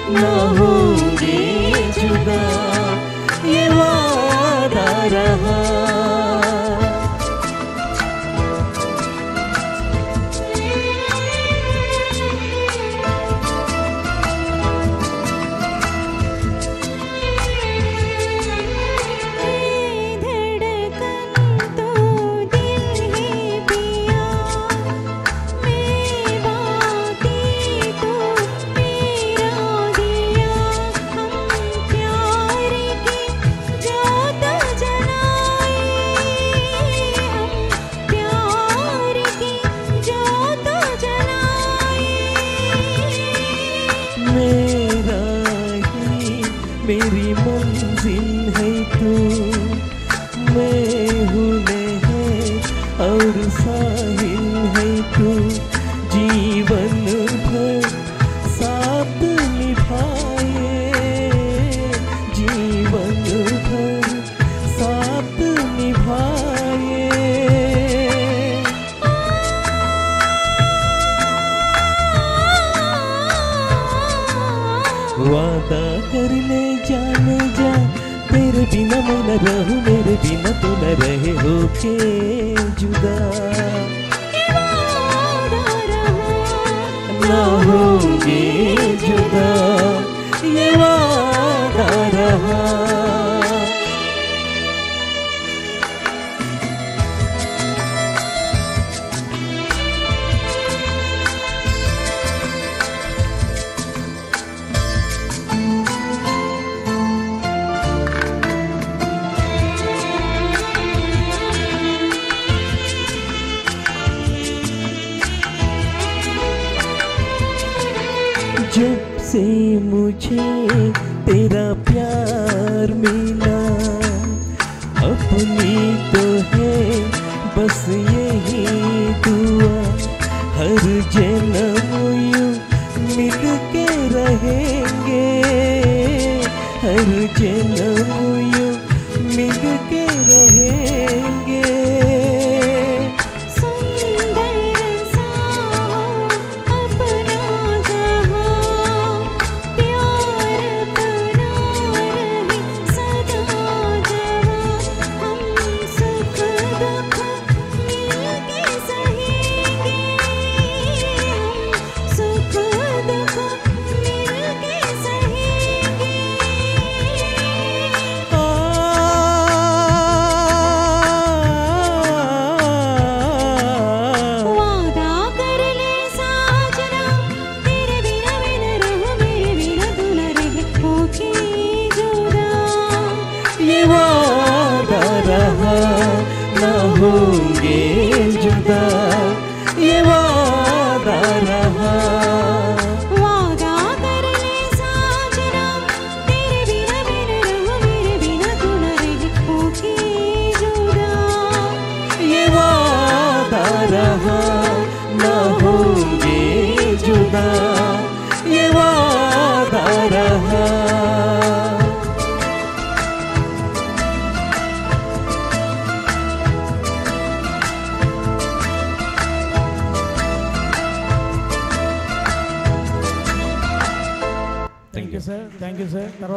ना होंगे जुदा, ये वादा रहा। मेरी मंजिल है तू, मैं हूँ लहर और साहिल है तू, जीवन भर साथ निभाए, जीवन भर साथ निभाए। वादा कर ले जाने जा, तेरे बिना मैं न रहूं, मेरे बिना तू न रहे, होके जुदा ना होंगे जुदा, ये वादा रहा। जब से मुझे तेरा प्यार मिला, अपनी तो है बस यही दुआ, हर जन्म यूं मिल के रहेंगे, हर जन्म यूं मिल के रहेंगे। ना होंगे जुदा, ये वादा रहा। वादा कर ले साजना, तेरे बिना मैं न रहूं, मेरे बिना तू न रहे, होके जुदा, ये वादा रहा। ना होंगे जुदा, ये वादा रहा। Thank you sir.